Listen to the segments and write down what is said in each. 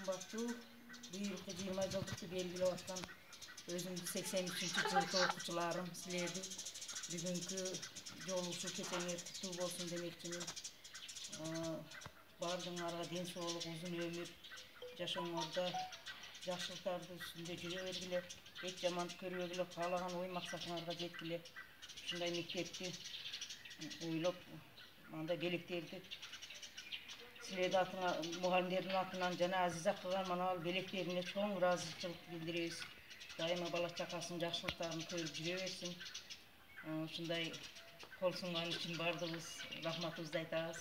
Kımbattуу, buyurukta 20 жылдыкты белгилеп аткан өзүмдү 83-жылкы окуучуларым, силерди бүгүнкү жолугушуу кечеңер куттуу болсун демекчимин. Баардыгыңарга ден соолук, узун өмүр, жашооңордо жакшылыктардын үстүндө жүрө бергиле, эч жамандык көрбөгүлө, каалаган ой максатыңарга жеткиле. Ушундай мектепти ойлоп, мындай белектерди силердин атыңа, мугалимдердин атынан жана Азиза акыга мына бул белектерине чоң ыраазычылык билдиребиз. Дайыма бала чакасынын жакшылыктарын көрүп жүрө берсин. Ушундай кол сунган үчүн баардыгыбыз рахматыбызды айтабыз.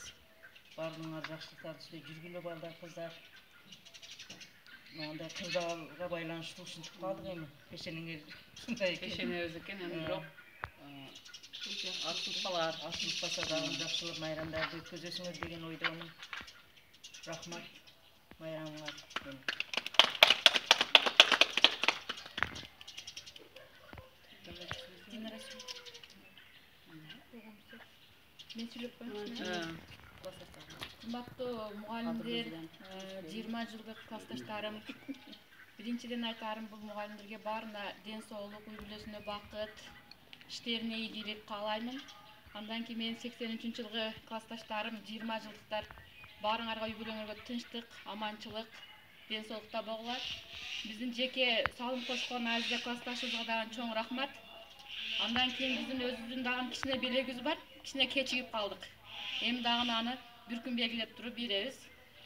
Баардыгыңар жакшылыктардын үстүндө жүргүлө балдар, кыздар. Мындай кыздарга байланыштуу ушинтип калдык эми. Пешенеңер ушундай экен. Пешенебиз экен, эми бирок Артылпаса дагы жакшылык майрамдарды өткөзөсүңөр деген ойдомун. Рахмат майрамыңар. Мен сүйлөп коеюнчу. Кымбаттуу мугалимдер, 20 жылдык классташтарым, биринчиден айтарым, бул мугалимдерге баарына ден соолук, үй бүлөсүнө бакыт, иштерине ийгилик каалаймын. Андан кийин менин 83-жылкы классташтарым, 20 жылдыктар, баарыңарга үй бүлөңөргө тынчтык, аманчылык, ден соолукта болгула. Биздин жеке салым кошкон Азиза классташыбызга дагы чоң рахмат. Андан кийин биздин өзүбүздүн дагы кичине белегибиз бар, кичине кечигип калдык. Эми дагы аны бир күн белгилеп туруп беребиз.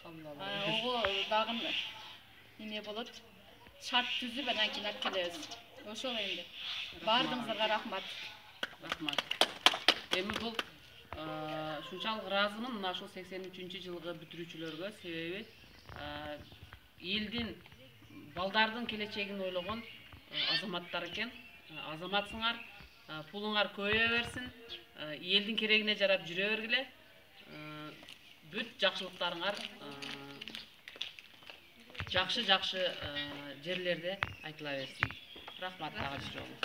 Ого дагы эмне болот? Шарт түзүп андан кийин алып келебиз. Ошол энди. Баардыгыңыздарга рахмат. Рахмат. Эми бул ушунчалык ыраазымын мына ушул 83-жылкы бүтүрүүчүлөргө, себеби элдин, балдардын келечегин ойлогон азаматтар экен. Азаматсыңар, пулуңар көбөйө берсин, элдин керегине жарап жүрө бергиле. Бүт жакшылыктарыңар жакшы жерлерде айтыла берсин. Рахмат дагы бир жолу.